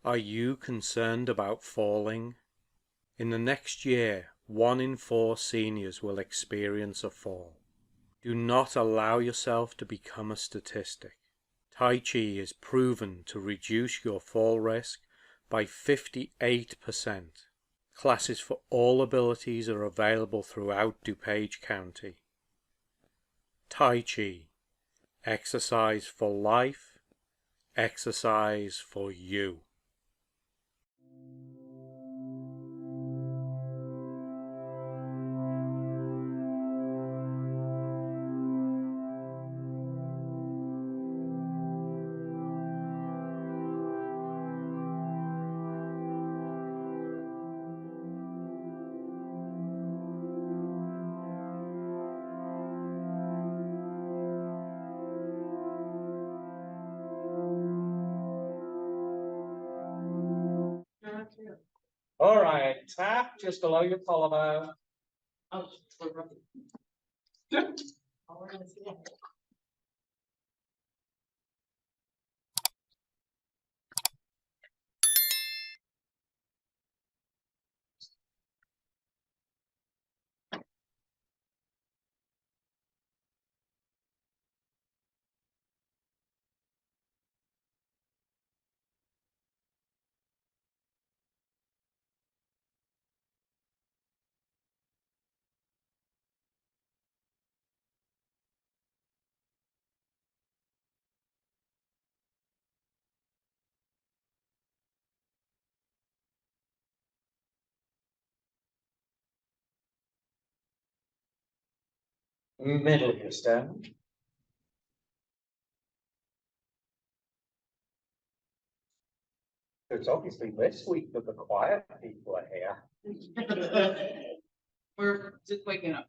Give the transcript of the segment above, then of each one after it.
Are you concerned about falling? In the next year, 1 in 4 seniors will experience a fall. Do not allow yourself to become a statistic. Tai Chi is proven to reduce your fall risk by 58%. Classes for all abilities are available throughout DuPage County. Tai Chi. Exercise for life. Exercise for you. All right, tap just below your collarbone. Oh, Middle of your sternum. It's obviously this week that the quiet people are here. We're just waking up.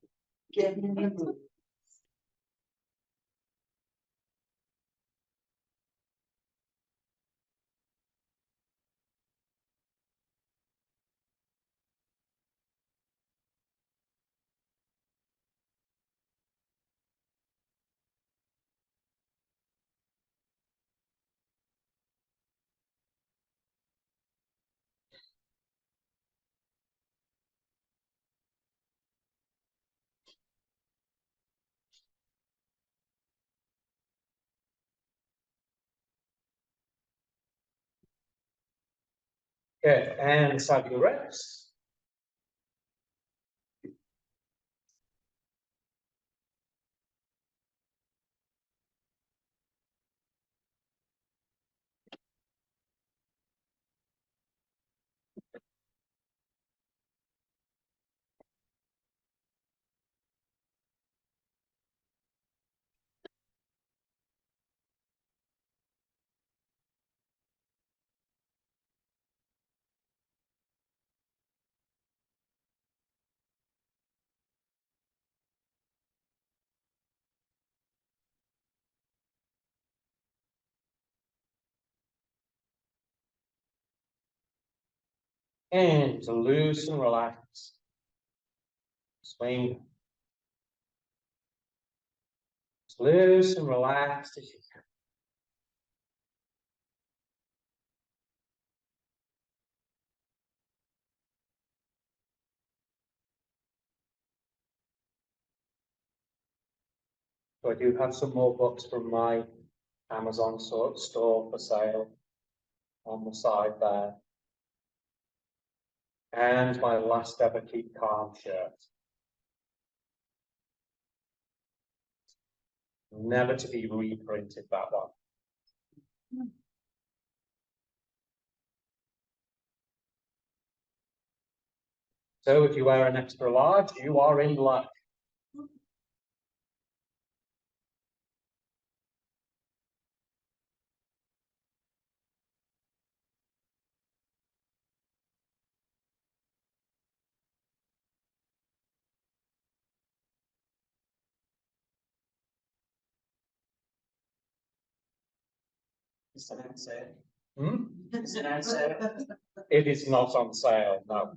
Good, and inside your ribs. And to loose and relax. Swing. Just loose and relaxed as you can. So I do have some more books from my Amazon store for sale on the side there. And my last ever Keep Calm shirt. Never to be reprinted, that one. So if you wear an extra large, you are in luck. Is that on sale? Is it on sale? It is not on sale, no.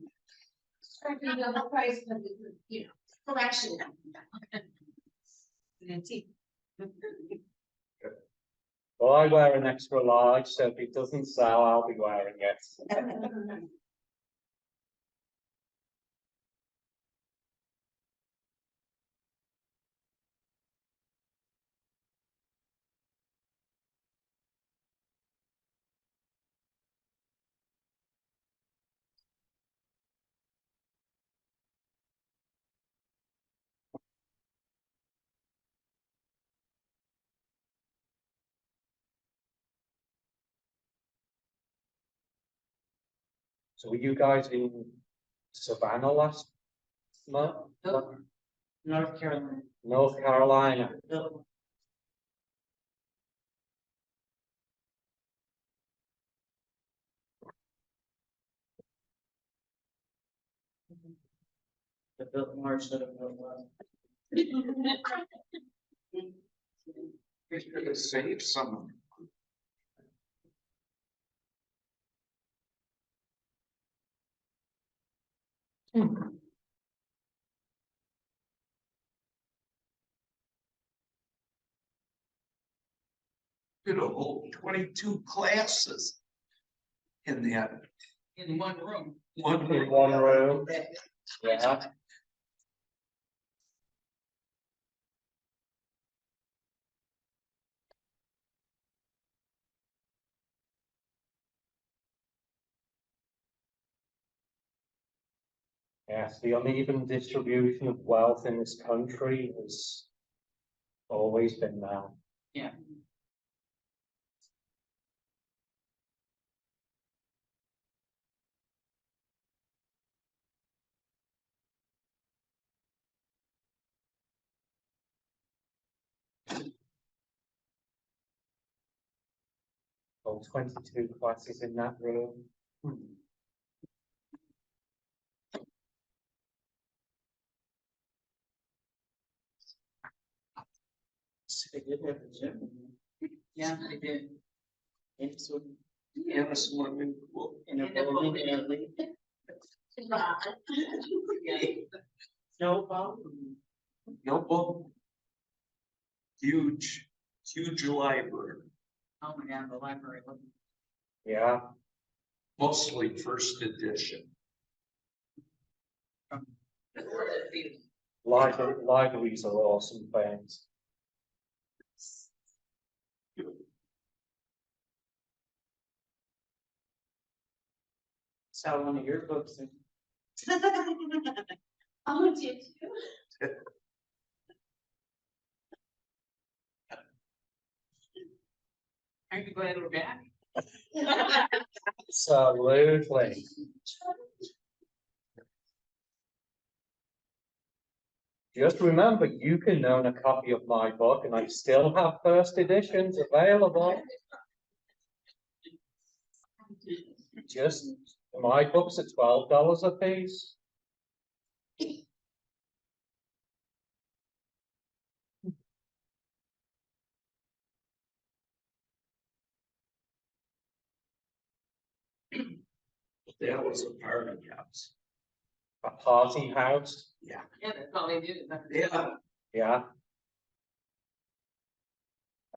The price, but you know, collection. An antique. Well, I wear an extra large, so if it doesn't sell, I'll be wearing it. So were you guys in Savannah last month? North Carolina. North Carolina. The Biltmore should have built one. We could have saved some. Did a whole 22 classes in that In one room. one In room. one room. Yeah. Yes, the uneven distribution of wealth in this country has always been there. Yeah. Oh, 22 classes in that room. They did have a gym. Yeah, they did. And so, And a swimming pool. in a bowling alley. Yeah. No problem. No book. Huge, huge library, Oh my God, the library. Yeah, mostly first edition. libraries are awesome things. Saw one of your books and Oh, did you? aren't you glad we're back? Absolutely. Just remember, you can own a copy of my book and I still have first editions available. Just, my books are $12 a piece. That was a party house. A party house, Yeah. Yeah, that's all they did. Yeah. yeah.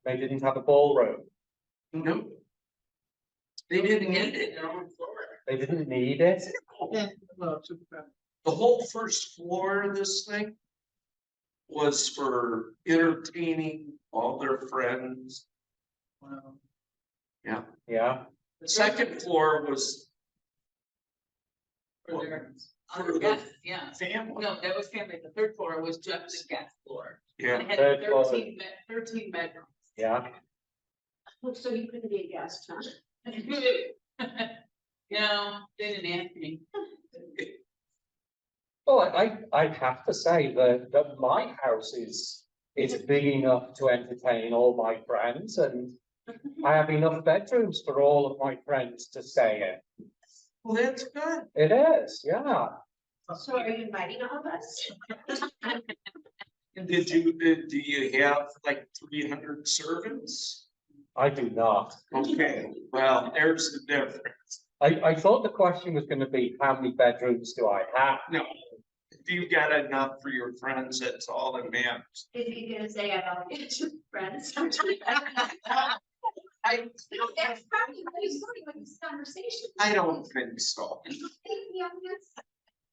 They didn't have a ballroom. No. They didn't need it. Their own floor. They didn't need it. Yeah, well, too bad. The whole first floor of this thing was for entertaining all their friends. Wow. Yeah. Yeah, The second floor was For their, for the guests, yeah. family. No, that was family. The third floor was just the guest floor. Yeah. And it had Third floor. 13 bedrooms. yeah. So you couldn't be a guest, huh? No, they didn't ask me. Well, I'd have to say that my house is big enough to entertain all my friends, and I have enough bedrooms for all of my friends to stay in. Well, that's good. It is, yeah. So are you inviting all of us? Did you, do you have like 300 servants? I do not. Okay, well, there's the difference. I thought the question was going to be how many bedrooms do I have? No, if you've got enough for your friends, that's all that matters. If you're gonna say I don't get your friends. No, that's probably what he's doing with this conversation. I don't think so.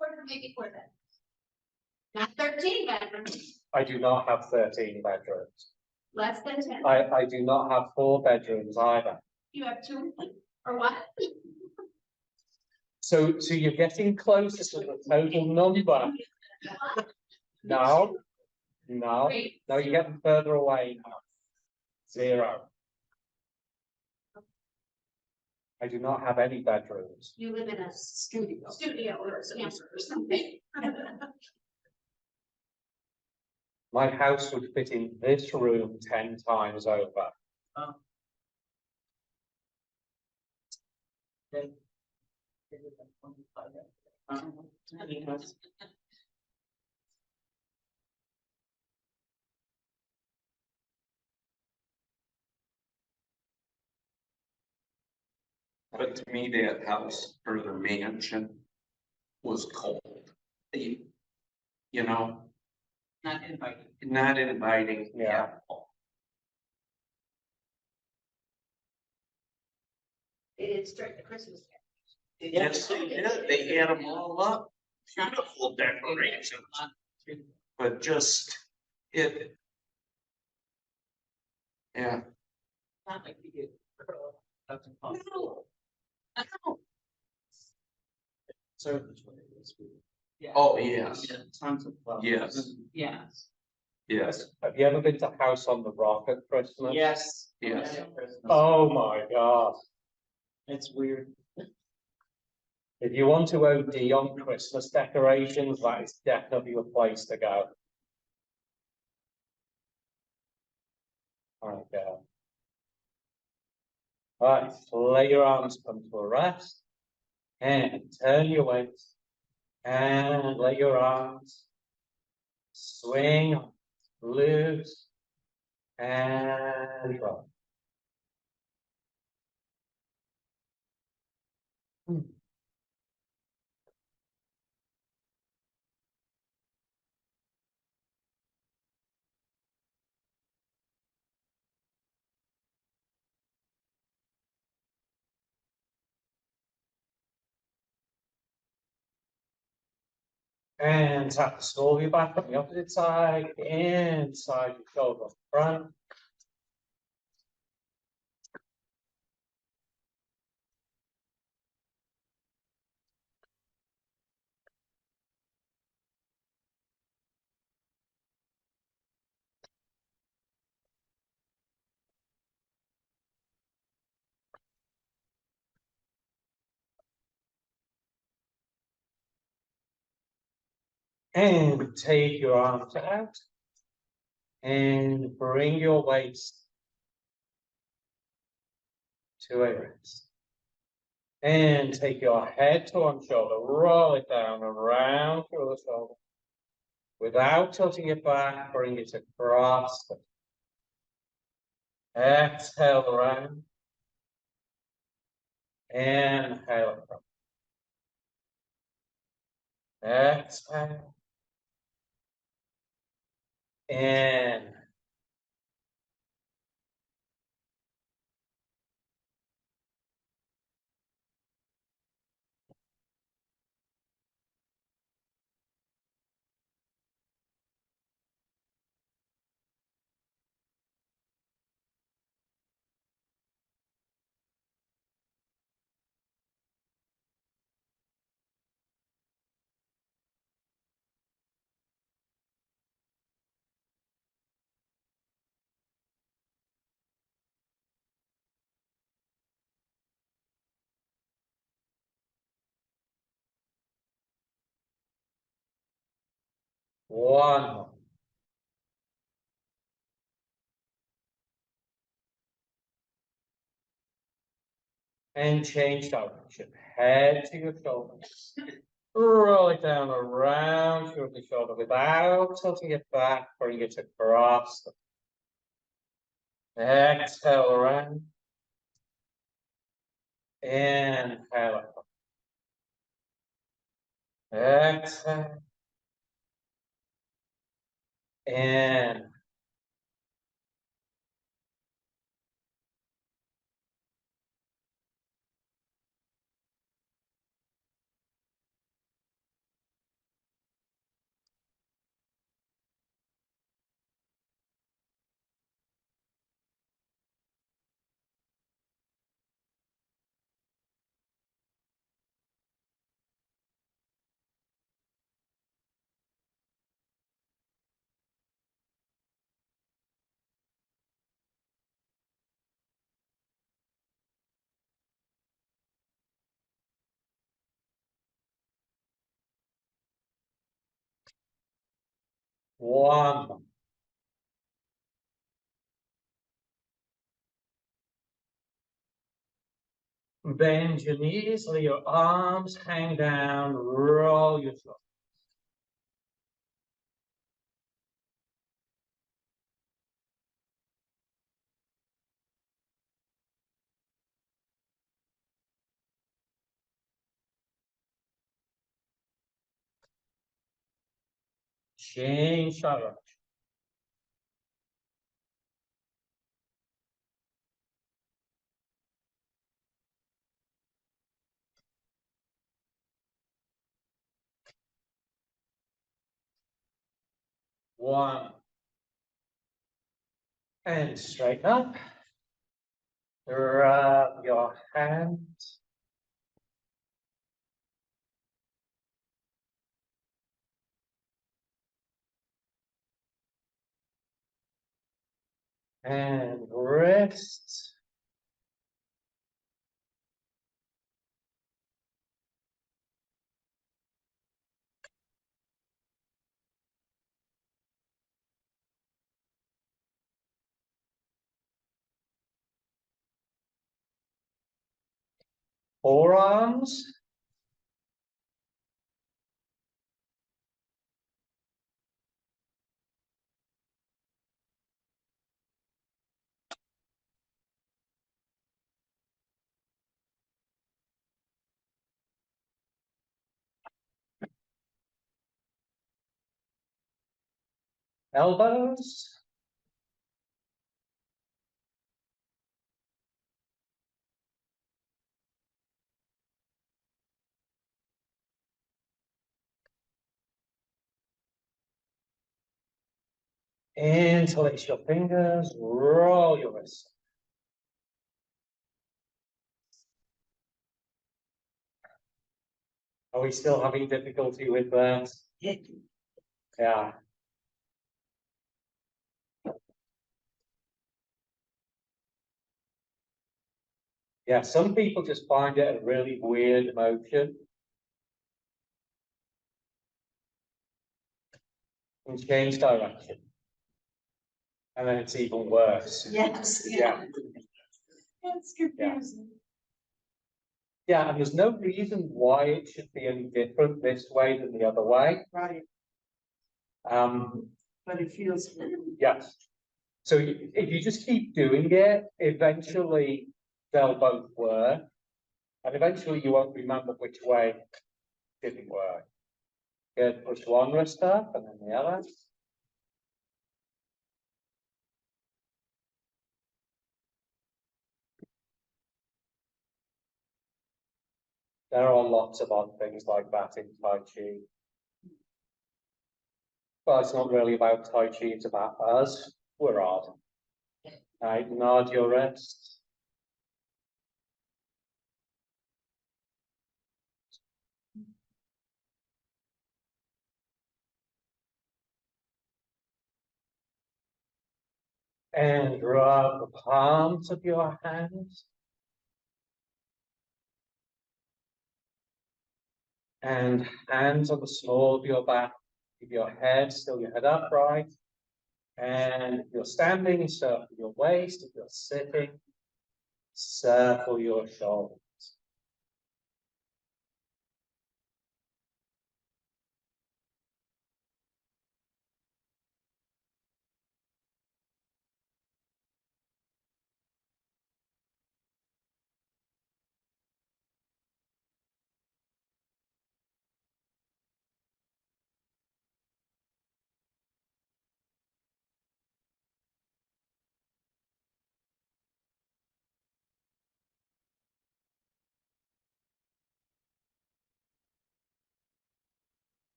Or maybe for that. Not 13 bedrooms, I do not have 13 bedrooms. less than 10. I do not have 4 bedrooms either. You have 2, or what? So you're getting closer to the total number. No, no, Wait, no, you're getting further away now. 0. I do not have any bedrooms. you live in a studio or a camper or something. My house would fit in this room 10 times over. But to me, that house or the mansion was cold. You know, Not invited. not inviting. Yeah. at all. They did strike the Christmas. Yes, they did. They had them all up. Beautiful decorations, but just it. Yeah. Not like you get. That's No. Service. Yeah. Oh, yes. Yeah, tons of flowers. Yes. Yes. Yes. Have you ever been to House on the Rock at Christmas? Yes. Yes. Oh my God. It's weird. If you want to OD on Christmas decorations, that is definitely a place to go. Okay. Right, lay your arms come to a rest. And turn your weight. And lay your arms. Swing, loose, and drop. And tap the small of your back on the opposite side, inside your shoulder front. And take your arms out. And bring your waist to a rest. And take your head to one shoulder, roll it down around through the shoulder. Without tilting it back, bring it across. Exhale around. Inhale across. Exhale. In. One more. And change direction. Head to your shoulders. Roll it down around through the shoulder without tilting it back, bring it across. Exhale around. Inhale across. Exhale. In. 1. Bend your knees, let your arms hang down, roll your shoulders. Change direction. 1. And straighten up. Rub your hands. And wrists. Forearms. Elbows. Interlace your fingers, roll your wrists. Are we still having difficulty with that? Yeah. Yeah, some people just find it a really weird motion. And change direction. And then it's even worse. Yes. Yeah. That's confusing. Yeah, and there's no reason why it should be any different this way than the other way. Right, Um, but it feels. yes. So if you just keep doing it, eventually they'll both work. And eventually you won't remember which way didn't work. Good, push one wrist up and then the other. There are lots of odd things like that in Tai Chi. But it's not really about Tai Chi, it's about us. We're odd. Right, nod your wrist. And rub the palms of your hands. And hands on the small of your back. Keep your head, still your head upright. And if you're standing, circle your waist. If you're sitting, circle your shoulders.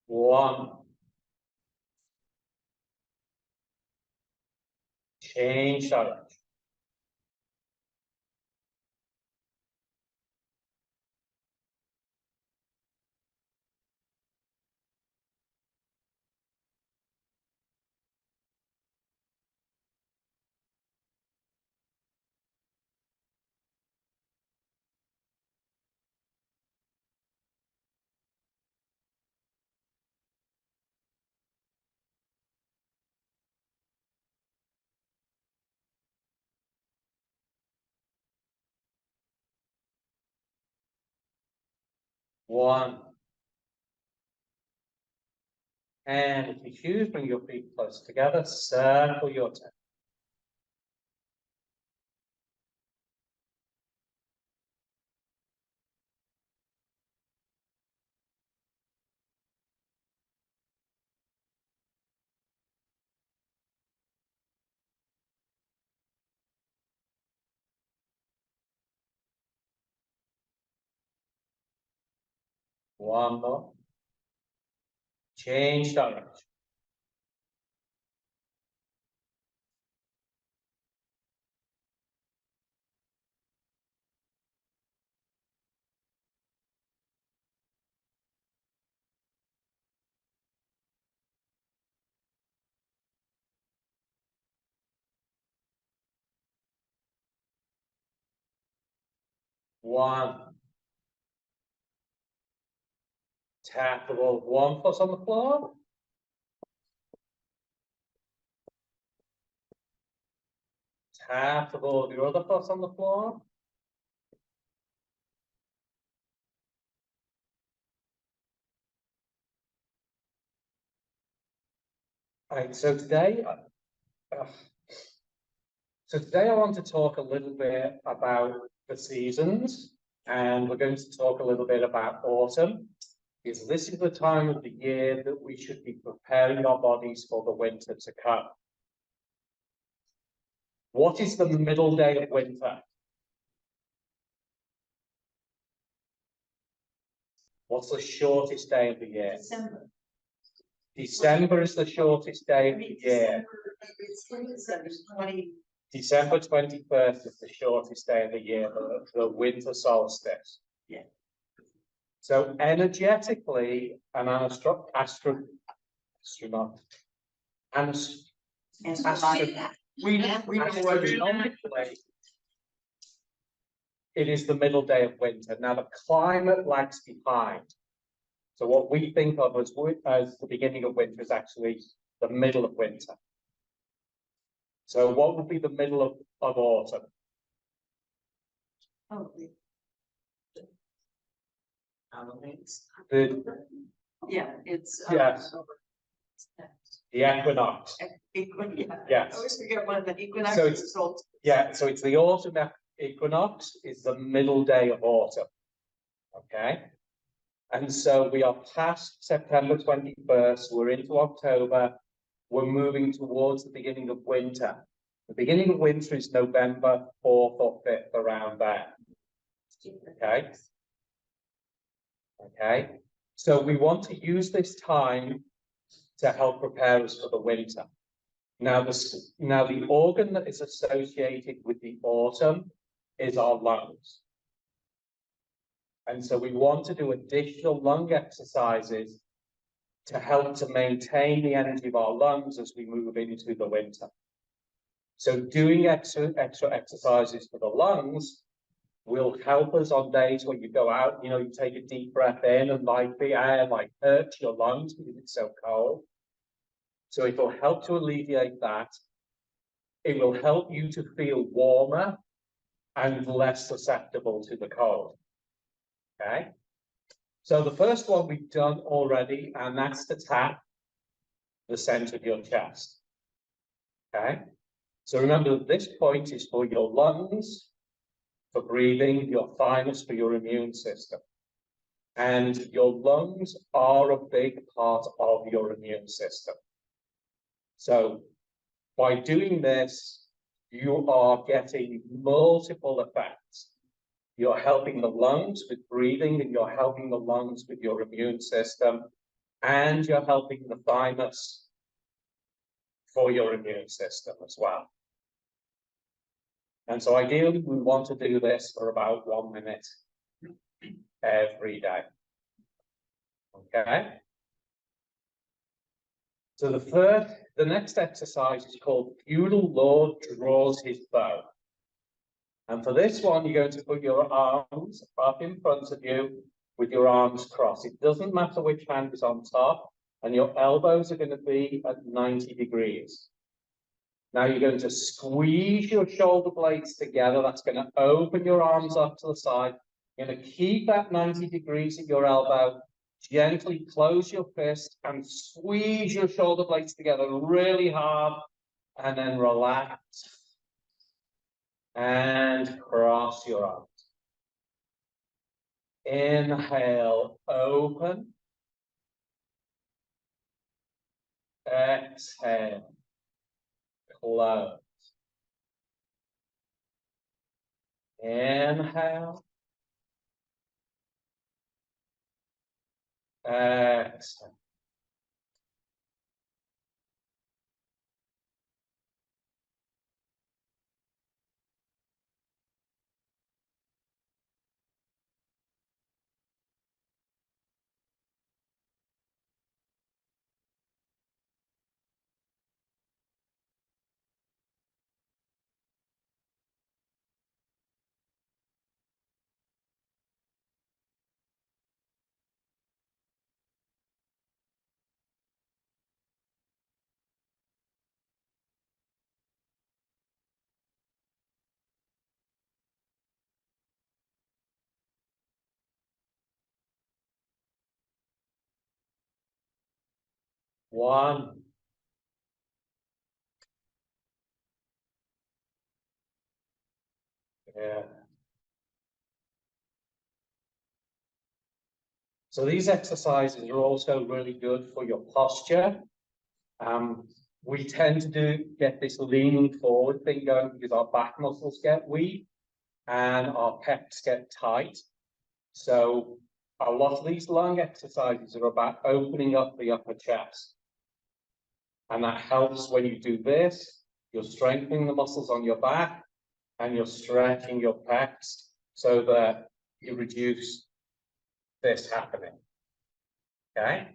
One. Change direction. 1. And if you choose, bring your feet close together, circle your toe. 1 more. Change direction. 1. Tap the ball, 1 foot on the floor. Tap the ball, your other foot on the floor. Right, so today I want to talk a little bit about the seasons, and we're going to talk a little bit about autumn, because this is the time of the year that we should be preparing our bodies for the winter to come. What is the middle day of winter? What's the shortest day of the year? December. December is the shortest day of the year. December 21st is the shortest day of the year, the winter solstice. Yeah. So energetically, an astronaut, we know astronomically, it is the middle day of winter. Now the climate lags behind. So what we think of as the beginning of winter is actually the middle of winter. So what would be the middle of autumn? Oh, The, yeah, it's. Yes. the equinox. Yeah. Yes. I always forget one of the equinox. So it's- Yeah, so it's the autumn equinox is the middle day of autumn. Okay. And so we are past September 21st, we're into October, we're moving towards the beginning of winter. The beginning of winter is November 4th or 5th, around there. Okay. Okay. So we want to use this time to help prepare us for the winter. Now the organ that is associated with the autumn is our lungs. And so we want to do additional lung exercises to help to maintain the energy of our lungs as we move into the winter. So doing extra exercises for the lungs will help us on days when you go out, you take a deep breath in and like the air might hurt your lungs because it's so cold. So it will help to alleviate that. It will help you to feel warmer and less susceptible to the cold. Okay. So the first one we've done already, and that's to tap the center of your chest. Okay. So remember that this point is for your lungs, for breathing, your thymus for your immune system. And your lungs are a big part of your immune system. So by doing this, you are getting multiple effects. You're helping the lungs with breathing, and you're helping the lungs with your immune system, and you're helping the thymus for your immune system as well. And so ideally, we want to do this for about 1 minute every day. Okay. So the next exercise is called Feudal Lord Draws His Bow. And for this one, you're going to put your arms up in front of you with your arms crossed. It doesn't matter which hand is on top, and your elbows are going to be at 90 degrees. Now you're going to squeeze your shoulder blades together. That's going to open your arms up to the side. You're going to keep that 90 degrees at your elbow. Gently close your fist and squeeze your shoulder blades together really hard, and then relax and cross your arms. Inhale, open. Exhale, close. Inhale. Exhale. One. Yeah. So these exercises are also really good for your posture. We tend to get this leaning forward thing going because our back muscles get weak and our pecs get tight. So a lot of these lung exercises are about opening up the upper chest. And that helps when you do this. You're strengthening the muscles on your back and you're stretching your pecs so that you reduce this happening. Okay?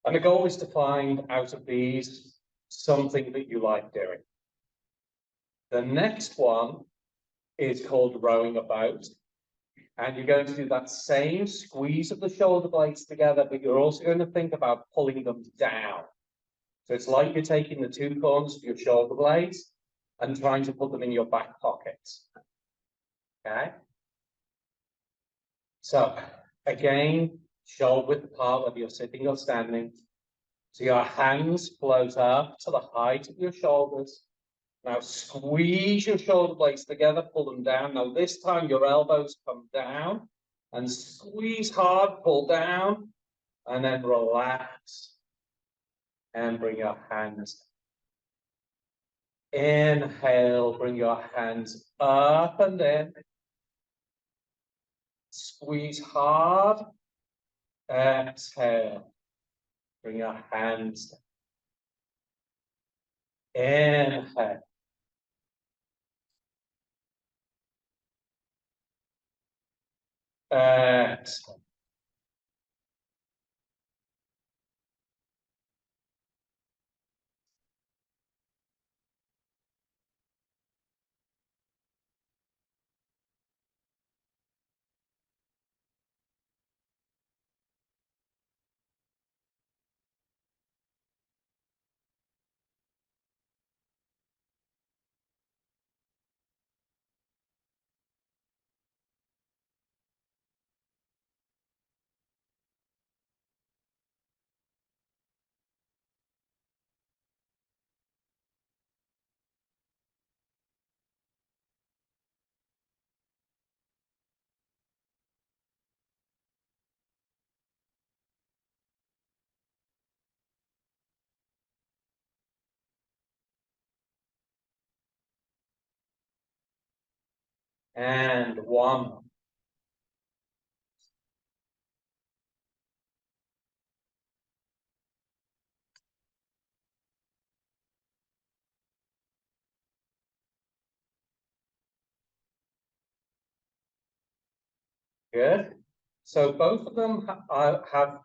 And the goal is to find out of these something that you like doing. The next one is called rowing a boat. And you're going to do that same squeeze of the shoulder blades together, but you're also going to think about pulling them down. So it's like you're taking the two corners of your shoulder blades and trying to put them in your back pockets. Okay? So again, shoulder width apart, whether you're sitting or standing. So your hands float up to the height of your shoulders. Now squeeze your shoulder blades together, pull them down. Now this time your elbows come down and squeeze hard, pull down, and then relax and bring your hands. Inhale, bring your hands up and in. Squeeze hard. Exhale. Bring your hands down. Inhale. Exhale. And one. Good. So both of them have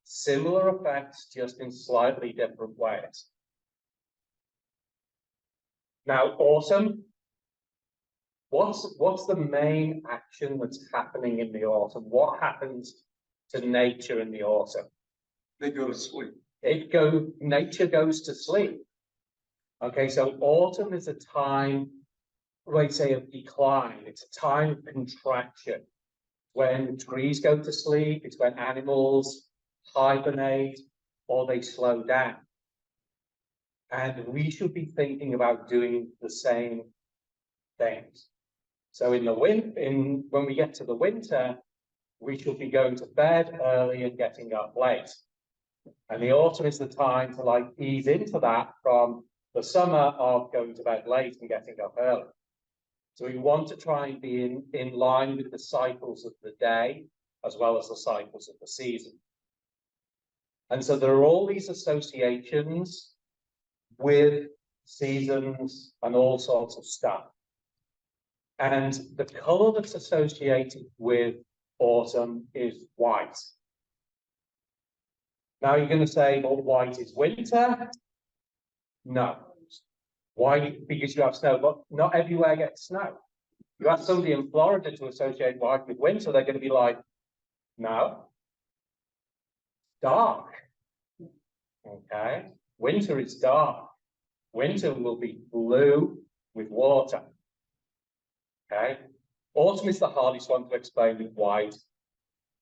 similar effects, just in slightly different ways. Now, autumn. What's the main action that's happening in the autumn? What happens to nature in the autumn? They go to sleep. Nature goes to sleep. Okay, so autumn is a time rate, say, of decline. It's a time of contraction. When trees go to sleep, it's when animals hibernate or they slow down. And we should be thinking about doing the same things. So in the when we get to the winter, we should be going to bed early and getting up late. And the autumn is the time to like ease into that from the summer of going to bed late and getting up early. So we want to try and be in line with the cycles of the day, as well as the cycles of the season. And so there are all these associations with seasons and all sorts of stuff. And the color that's associated with autumn is white. Now you're going to say, well, white is winter. No. Why? Because you have snow, but not everywhere gets snow. You ask somebody in Florida to associate white with winter, they're going to be like, no. Dark. Okay. Winter is dark. Winter will be blue with water. Okay. Autumn is the hardest one to explain with white.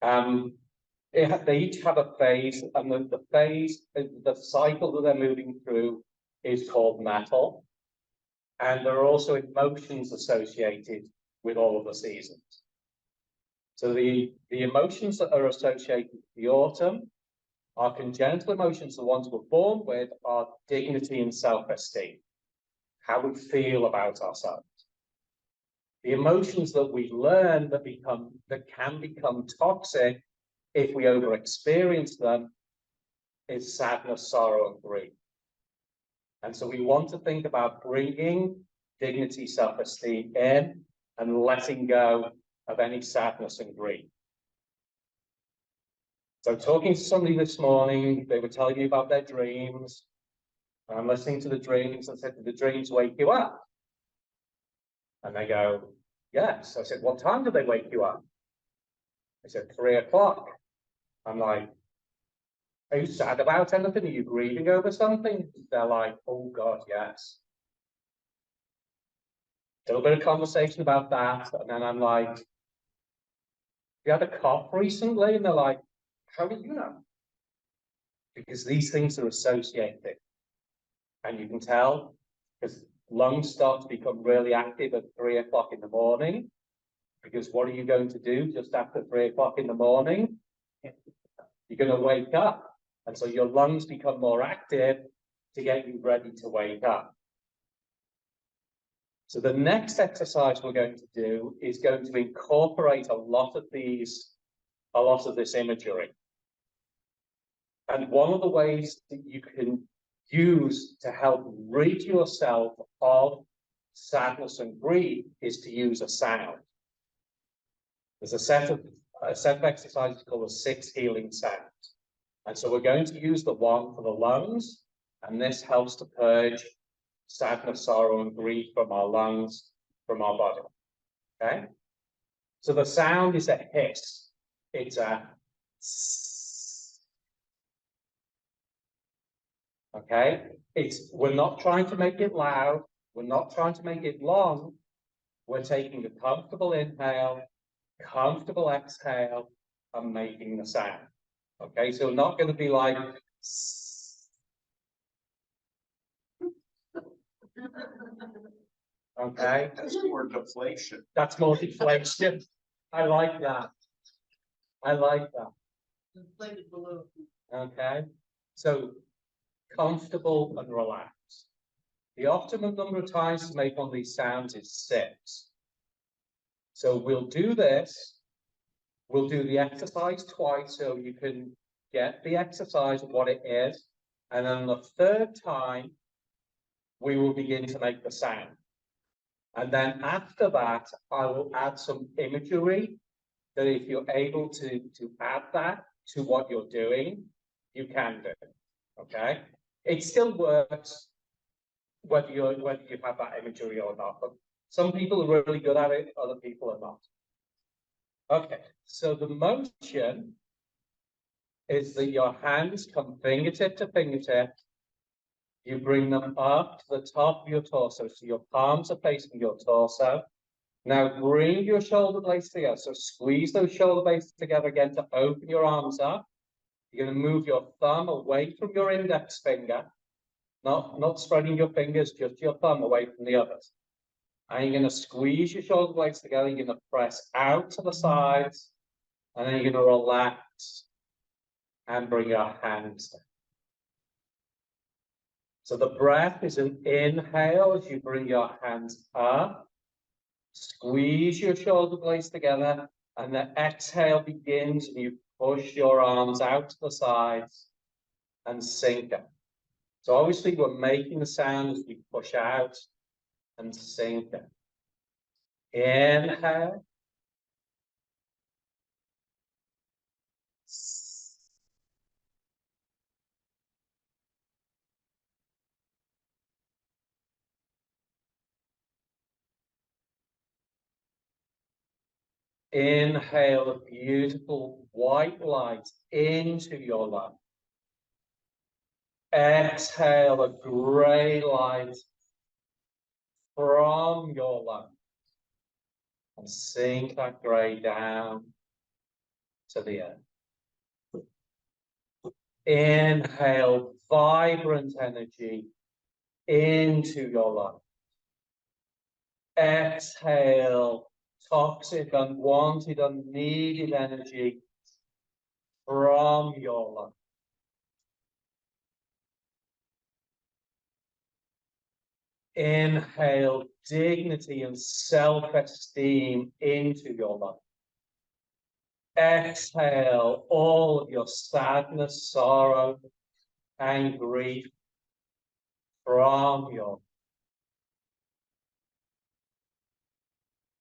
They each have a phase, and the phase, the cycle that they're moving through is called metal. And there are also emotions associated with all of the seasons. So the emotions that are associated with the autumn are congenital emotions. The ones we're born with are dignity and self-esteem, how we feel about ourselves. The emotions that we learn that can become toxic if we over-experience them is sadness, sorrow, and grief. And so we want to think about bringing dignity, self-esteem in and letting go of any sadness and grief. So talking to somebody this morning, they were telling me about their dreams. And I'm listening to the dreams and said, did the dreams wake you up? And they go, yes. I said, what time did they wake you up? They said, 3 o'clock. I'm like, are you sad about anything? Are you grieving over something? They're like, oh God, yes. A little bit of conversation about that. And then I'm like, you had a cough recently? And they're like, how do you know? Because these things are associated. And you can tell because lungs start to become really active at 3 o'clock in the morning. Because what are you going to do just after 3 o'clock in the morning? You're going to wake up. And so your lungs become more active to get you ready to wake up. So the next exercise we're going to do is going to incorporate a lot of this imagery. And one of the ways that you can use to help rid yourself of sadness and grief is to use a sound. There's a set of exercises called the 6 healing sounds. And so we're going to use the one for the lungs, and this helps to purge sadness, sorrow, and grief from our lungs, from our body. Okay? So the sound is a hiss. It's a okay? We're not trying to make it loud. We're not trying to make it long. We're taking a comfortable inhale, comfortable exhale, and making the sound. Okay, so we're not going to be like okay. That's more deflation. That's more deflation. I like that. I like that. Inflated balloon. Okay, so comfortable and relaxed. The optimum number of times to make one of these sounds is 6. So we'll do this. We'll do the exercise twice so you can get the exercise of what it is. And then the third time, we will begin to make the sound. And then after that, I will add some imagery that if you're able to add that to what you're doing, you can do. Okay? It still works whether you have that imagery or not. But some people are really good at it, other people are not. Okay, so the motion is that your hands come fingertip to fingertip, You bring them up to the top of your torso, so your palms are facing your torso. Now bring your shoulder blades together, so squeeze those shoulder blades together again to open your arms up. You're going to move your thumb away from your index finger, not spreading your fingers, just your thumb away from the others. And you're going to squeeze your shoulder blades together. You're going to press out to the sides, and then you're going to relax and bring your hands down. So the breath is an inhale as you bring your hands up. Squeeze your shoulder blades together, and the exhale begins, and you push your arms out to the sides and sink them. So obviously we're making the sound as we push out and sink them. Inhale. Inhale a beautiful white light into your lung. Exhale a grey light from your lung. And sink that grey down to the earth. Inhale vibrant energy into your lung. Exhale toxic, unwanted, unneeded energy from your lung. Inhale dignity and self-esteem into your lung. Exhale all of your sadness, sorrow, and grief from your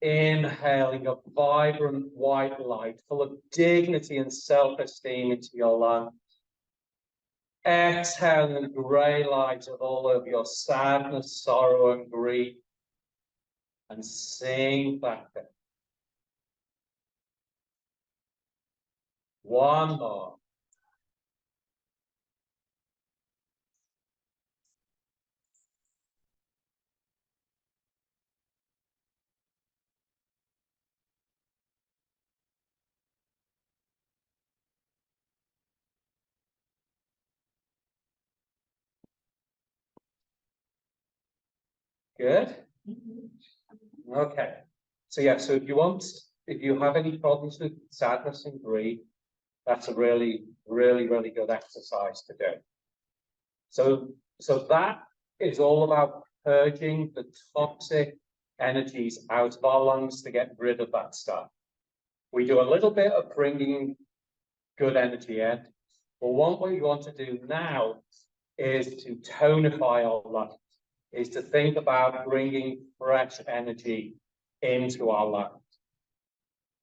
inhaling a vibrant white light full of dignity and self-esteem into your lungs. Exhaling the grey light of all of your sadness, sorrow, and grief, and sink back in. One more. Good? Okay. So yeah, so if you have any problems with sadness and grief, that's a really, really, really good exercise to do. So that is all about purging the toxic energies out of our lungs to get rid of that stuff. We do a little bit of bringing good energy in, but what we want to do now is to tonify our lungs, is to think about bringing fresh energy into our lungs.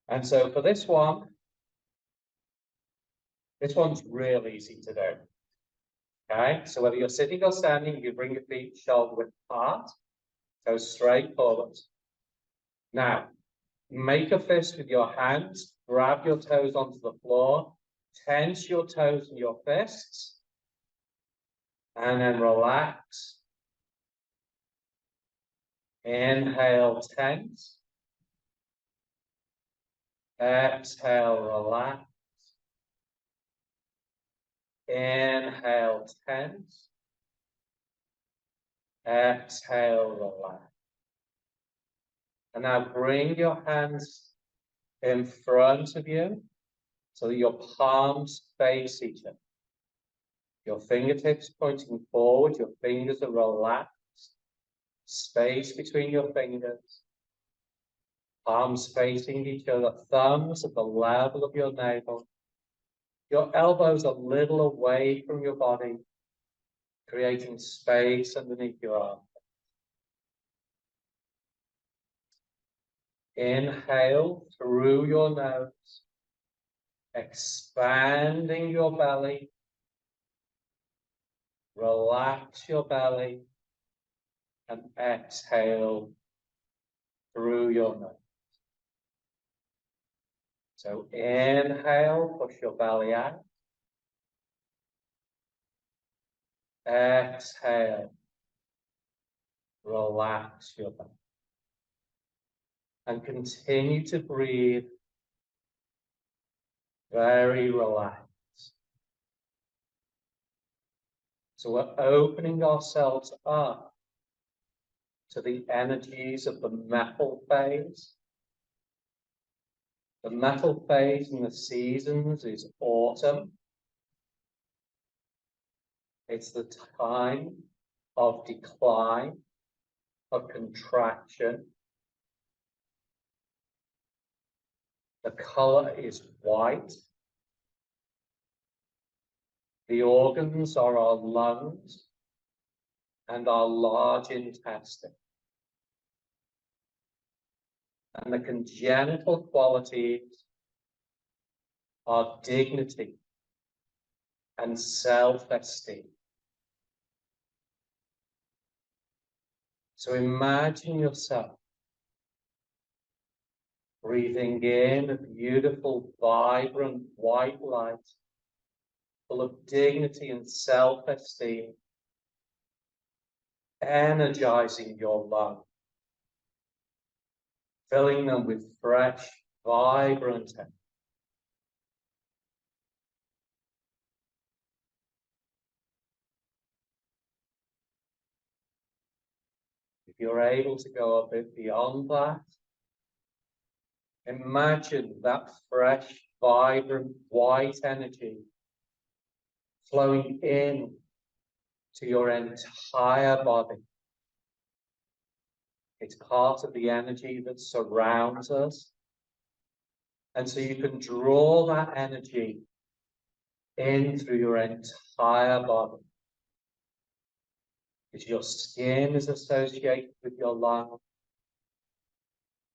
And so for this one's real easy to do. Okay, so whether you're sitting or standing, you bring your feet shoulder width apart, go straight forward. Now, make a fist with your hands, grab your toes onto the floor, tense your toes and your fists, and then relax. Inhale, tense. Exhale, relax. Inhale, tense. Exhale, relax. And now bring your hands in front of you so that your palms face each other. Your fingertips pointing forward, your fingers are relaxed. Space between your fingers. Palms facing each other, thumbs at the level of your navel. Your elbows a little away from your body, creating space underneath your arm. Inhale through your nose, expanding your belly. Relax your belly and exhale through your nose. So inhale, push your belly out. Exhale. Relax your back. And continue to breathe very relaxed. So we're opening ourselves up to the energies of the metal phase. The metal phase in the seasons is autumn. It's the time of decline, of contraction. The color is white. The organs are our lungs and our large intestine. And the congenital qualities are dignity and self-esteem. So imagine yourself breathing in a beautiful, vibrant white light full of dignity and self-esteem, energizing your lungs, filling them with fresh, vibrant energy. If you're able to go a bit beyond that, imagine that fresh, vibrant, white energy flowing in to your entire body. It's part of the energy that surrounds us. And so you can draw that energy in through your entire body. Because your skin is associated with your lungs.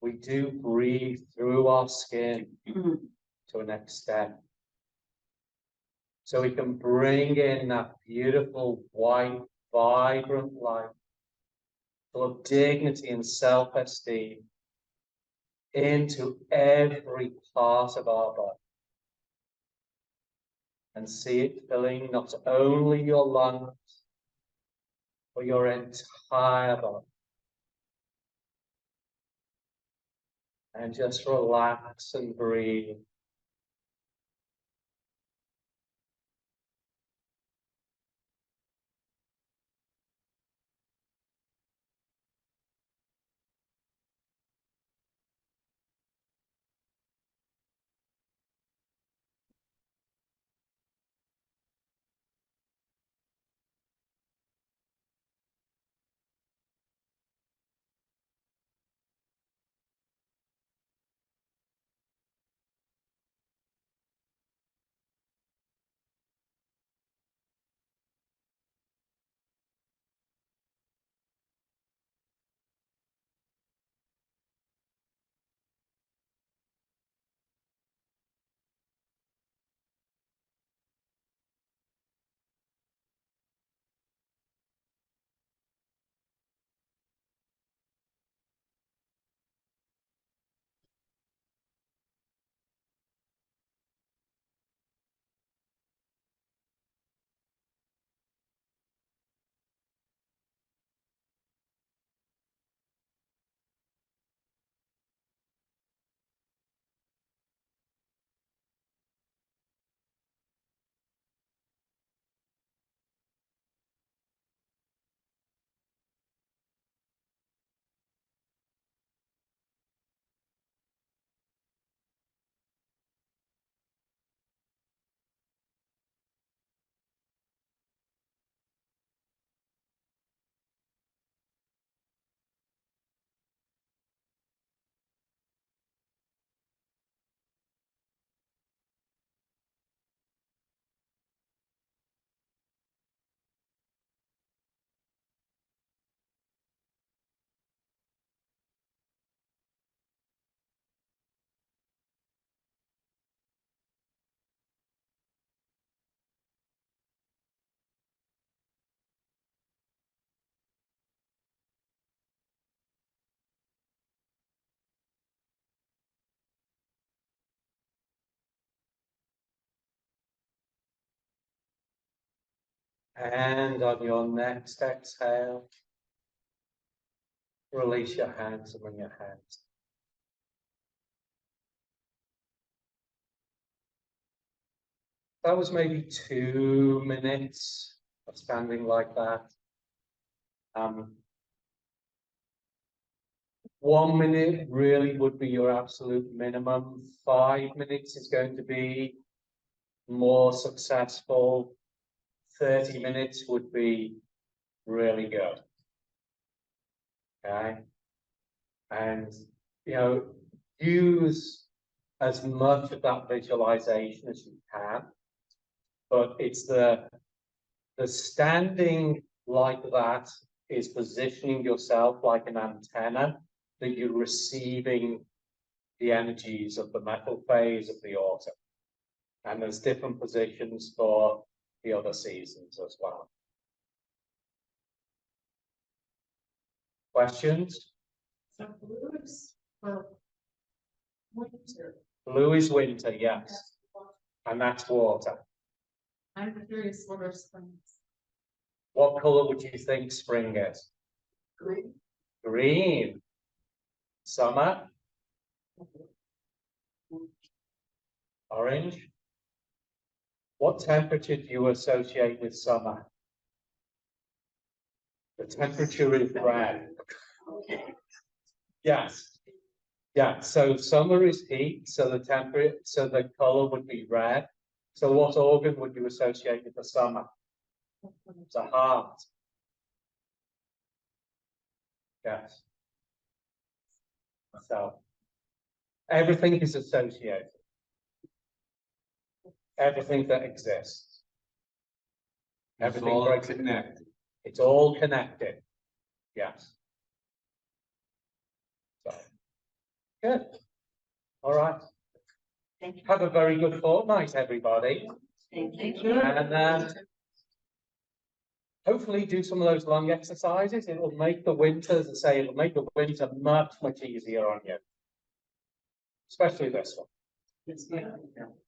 We do breathe through our skin to an extent. So we can bring in that beautiful, white, vibrant light full of dignity and self-esteem into every part of our body. And see it filling not only your lungs, but your entire body. And just relax and breathe. And on your next exhale, release your hands and bring your hands. That was maybe 2 minutes of standing like that. 1 minute really would be your absolute minimum. 5 minutes is going to be more successful. 30 minutes would be really good. Okay. And, you know, use as much of that visualization as you can. But it's the standing like that is positioning yourself like an antenna that you're receiving the energies of the metal phase of the autumn. And there's different positions for the other seasons as well. Questions? So blue is for winter. Blue is winter, yes. And that's water. I'm curious what are springs? What color would you think spring is? Green. Green. Summer? Orange. What temperature do you associate with summer? The temperature is red. Yes. Yeah, so summer is heat, so the temperature, so the color would be red. So what organ would you associate with the summer? The heart. Yes. So everything is associated. Everything that exists. Everything breaks connected. It's all connected. Yes. So good. All right. Thank you. Have a very good fortnight, everybody. Thank you. And hopefully do some of those lung exercises. It will make the winter, as I say, it'll make the winter much, much easier on you. Especially this one.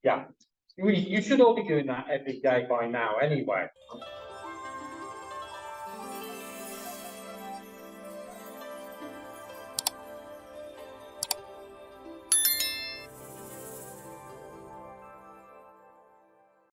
Yeah. You should all be doing that every day by now anyway.